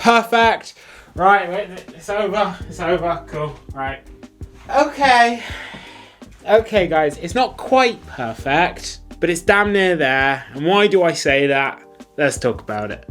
perfect. Right, wait, it's over, cool, right. Okay guys, it's not quite perfect, but it's damn near there. And why do I say that? Let's talk about it.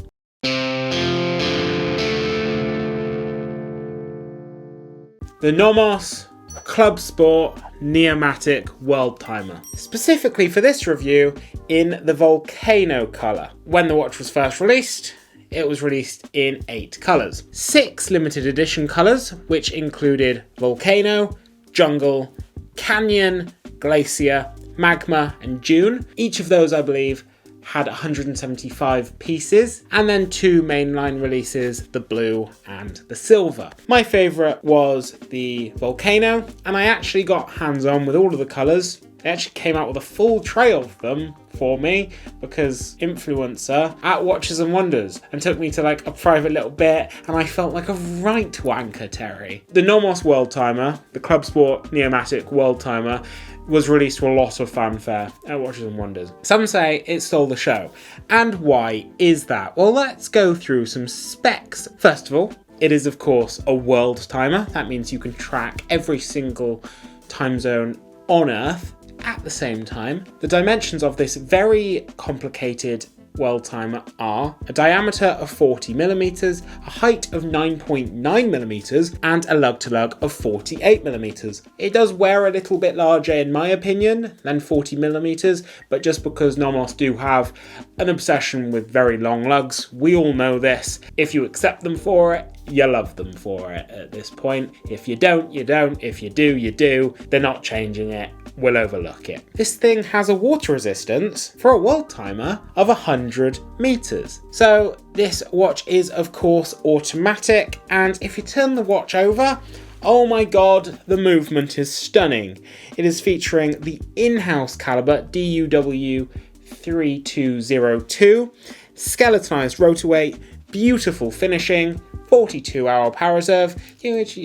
The Nomos Club Sport Neomatik Worldtimer. Specifically for this review in the volcano colour. When the watch was first released, it was released in 8 colours. 6 limited edition colours, which included Volcano, Jungle, Canyon, Glacier, Magma and Dune. Each of those, I believe, had 175 pieces, and then 2 mainline releases, the blue and the silver. My favourite was the Volcano, and I actually got hands-on with all of the colours. They actually came out with a full tray of them for me because influencer at Watches and Wonders, and took me to like a private little bit, and I felt like a right wanker Terry. The Nomos Worldtimer, the Club Sport Neomatik Worldtimer, was released to a lot of fanfare at Watches and Wonders. Some say it stole the show. And why is that? Well, let's go through some specs. First of all, it is of course a world timer. That means you can track every single time zone on Earth at the same time. The dimensions of this very complicated world timer are a diameter of 40 millimeters, a height of 9.9 millimeters, and a lug to lug of 48 millimeters. It does wear a little bit larger in my opinion than 40 millimeters, but just because Nomos do have an obsession with very long lugs, we all know this. If you accept them for it, you love them for it at this point. If you don't, you don't. If you do, you do. They're not changing it. We'll overlook it. This thing has a water resistance for a world timer of 100 meters. So this watch is of course automatic, and if you turn the watch over, oh my god, the movement is stunning. It is featuring the in-house caliber DUW 3202, skeletonized rotor weight, beautiful finishing, 42-hour power reserve, which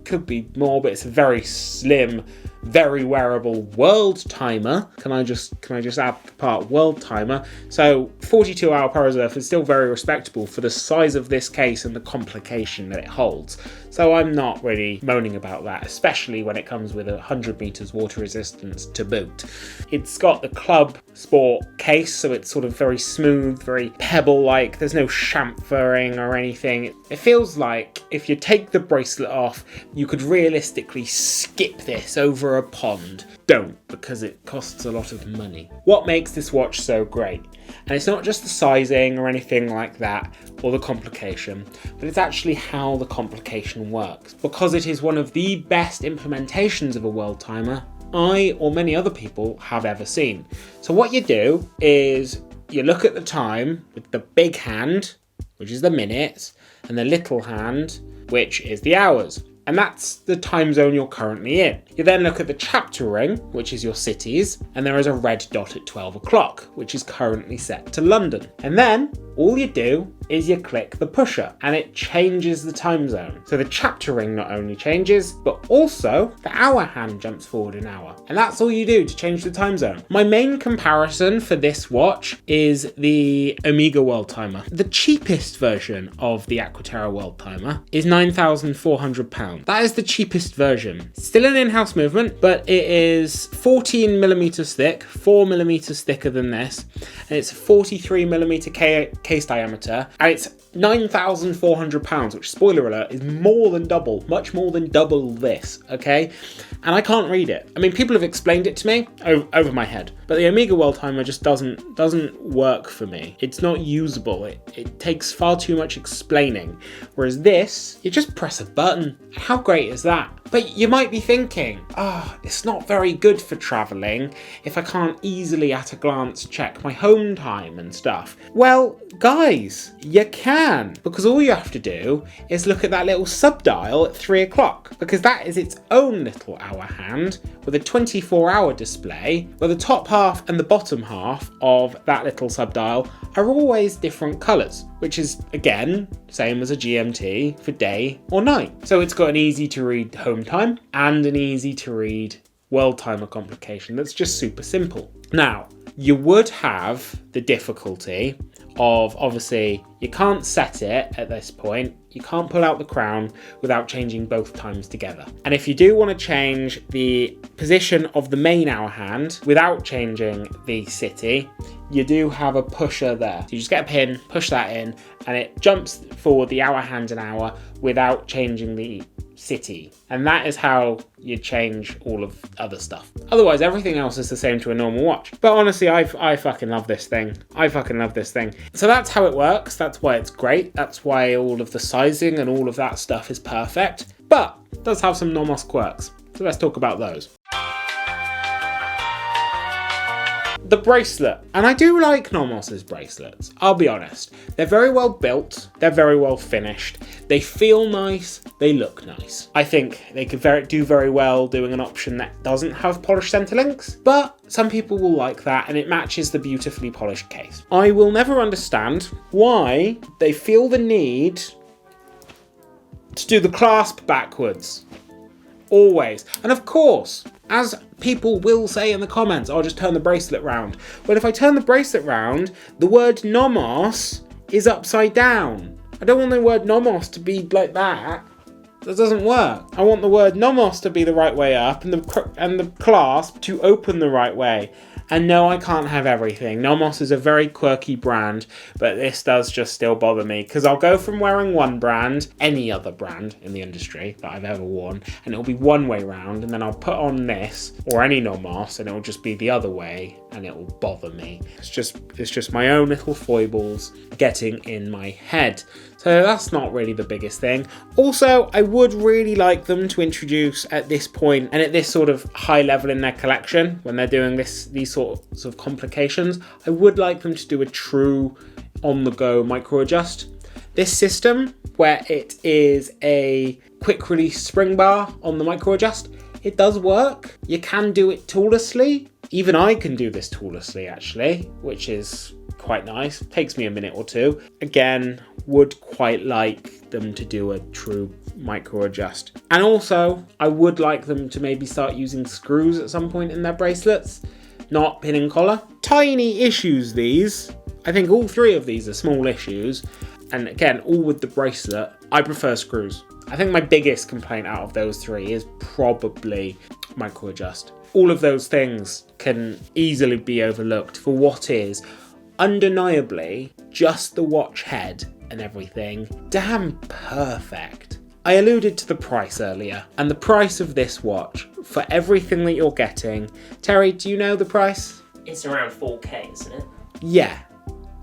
could be more, but it's a very slim, very wearable world timer. Can I just add the part world timer? So 42-hour power reserve is still very respectable for the size of this case and the complication that it holds. So I'm not really moaning about that, especially when it comes with 100 meters water resistance to boot. It's got the Club Sport case, so it's sort of very smooth, very pebble-like. There's no chamfering or anything. It feels like if you take the bracelet off, you could realistically skip this over a pond. Don't, because it costs a lot of money. What makes this watch so great? And it's not just the sizing or anything like that, or the complication, but it's actually how the complication works. Because it is one of the best implementations of a world timer I or many other people have ever seen. So what you do is you look at the time with the big hand, which is the minutes, and the little hand, which is the hours. And that's the time zone you're currently in. You then look at the chapter ring, which is your cities, and there is a red dot at 12 o'clock, which is currently set to London. And then all you do is you click the pusher and it changes the time zone. So the chapter ring not only changes, but also the hour hand jumps forward an hour. And that's all you do to change the time zone. My main comparison for this watch is the Omega Worldtimer. The cheapest version of the Aquaterra Worldtimer is £9,400. That is the cheapest version. Still an in-house movement, but it is 14 millimeters thick, 4 millimeters thicker than this, and it's 43 millimeter case diameter, and it's £9,400, which, spoiler alert, is more than double, much more than double this, okay? And I can't read it. I mean, people have explained it to me over my head, but the Omega Worldtimer just doesn't work for me. It's not usable. It takes far too much explaining. Whereas this, you just press a button. How great is that? But you might be thinking, it's not very good for traveling if I can't easily at a glance check my home time and stuff. Well, guys, you can, because all you have to do is look at that little sub-dial at 3 o'clock, because that is its own little hour hand with a 24-hour display, where the top half and the bottom half of that little sub-dial are always different colours, which is, again, same as a GMT for day or night. So it's got an easy to read home time and an easy to read world timer complication that's just super simple. Now, you would have the difficulty of, obviously, you can't set it at this point. You can't pull out the crown without changing both times together. And if you do want to change the position of the main hour hand without changing the city, you do have a pusher there. So you just get a pin, push that in, and it jumps forward the hour hand an hour without changing the city. And that is how you change all of other stuff. Otherwise, everything else is the same to a normal watch. But honestly, I fucking love this thing. I fucking love this thing. So that's how it works. That's why it's great. That's why all of the sizing and all of that stuff is perfect. But it does have some Nomos quirks. So let's talk about those. The bracelet. And I do like Nomos's bracelets, I'll be honest. They're very well built, they're very well finished, they feel nice, they look nice. I think they could do very well doing an option that doesn't have polished center links, but some people will like that and it matches the beautifully polished case. I will never understand why they feel the need to do the clasp backwards. Always. And of course, as people will say in the comments, I'll just turn the bracelet round. Well, if I turn the bracelet round, the word Nomos is upside down. I don't want the word Nomos to be like that. That doesn't work. I want the word Nomos to be the right way up and the clasp to open the right way. And no, I can't have everything. Nomos is a very quirky brand, but this does just still bother me because I'll go from wearing one brand, any other brand in the industry that I've ever worn, and it'll be one way round, and then I'll put on this or any Nomos and it'll just be the other way and it will bother me. It's just my own little foibles getting in my head. So that's not really the biggest thing. Also, I would really like them to introduce at this point and at this sort of high level in their collection, when they're doing these sorts of complications, I would like them to do a true on-the-go micro adjust. This system, where it is a quick release spring bar on the micro adjust, it does work. You can do it toolessly. Even I can do this toolessly actually, which is quite nice. Takes me a minute or two. Again, would quite like them to do a true micro adjust. And also, I would like them to maybe start using screws at some point in their bracelets, not pin and collar. Tiny issues these. I think all three of these are small issues. And again, all with the bracelet, I prefer screws. I think my biggest complaint out of those three is probably micro adjust. All of those things can easily be overlooked for what is undeniably just the watch head and everything. Damn perfect. I alluded to the price earlier, and the price of this watch for everything that you're getting. Terry, do you know the price? It's around 4K, isn't it? Yeah,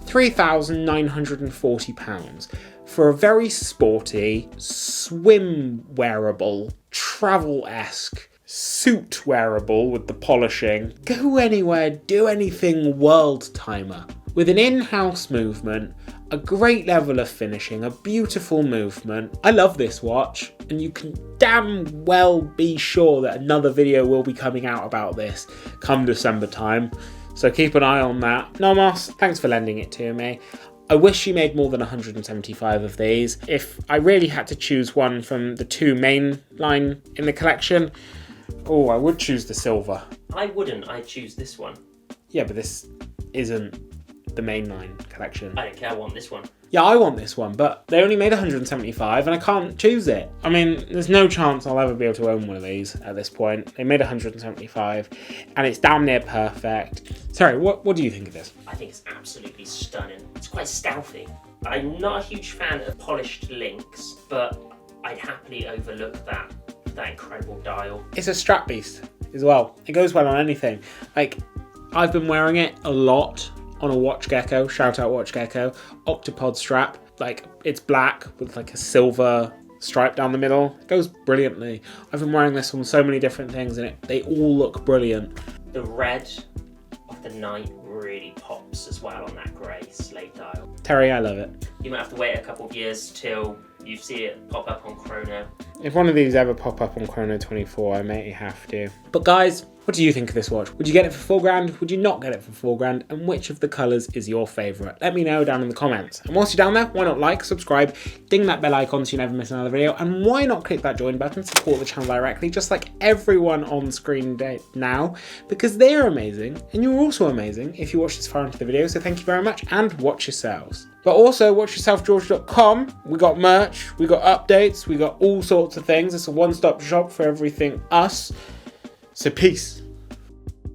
£3,940 for a very sporty, swim wearable, travel-esque, suit wearable with the polishing, go anywhere, do anything Worldtimer. With an in-house movement, a great level of finishing, a beautiful movement. I love this watch, and you can damn well be sure that another video will be coming out about this come December time. So keep an eye on that. Nomos, thanks for lending it to me. I wish you made more than 175 of these. If I really had to choose one from the two main line in the collection, oh, I would choose the silver. I wouldn't, I'd choose this one. Yeah, but this isn't the mainline collection. I don't care, I want this one. Yeah, I want this one, but they only made 175 and I can't choose it. I mean, there's no chance I'll ever be able to own one of these at this point. They made 175 and it's damn near perfect. Sorry, what do you think of this? I think it's absolutely stunning. It's quite stealthy. I'm not a huge fan of polished links, but I'd happily overlook that incredible dial. It's a strap beast as well. It goes well on anything. Like, I've been wearing it a lot on a Watch Gecko, shout out Watch Gecko, Octopod strap. Like, it's black with like a silver stripe down the middle. It goes brilliantly. I've been wearing this on so many different things and they all look brilliant. The red of the night really pops as well on that grey slate dial. Terry, I love it. You might have to wait a couple of years till You see it pop up on Chrono. If one of these ever pop up on Chrono 24, I may have to. But guys, what do you think of this watch? Would you get it for £4 grand? Would you not get it for £4 grand? And which of the colours is your favourite? Let me know down in the comments. And whilst you're down there, why not like, subscribe, ding that bell icon so you never miss another video, and why not click that join button, support the channel directly, just like everyone on screen now, because they're amazing, and you're also amazing if you watch this far into the video, so thank you very much, and watch yourselves. But also, watchyourselfgeorge.com, we got merch, we got updates, we got all sorts of things. It's a one-stop shop for everything us. So peace.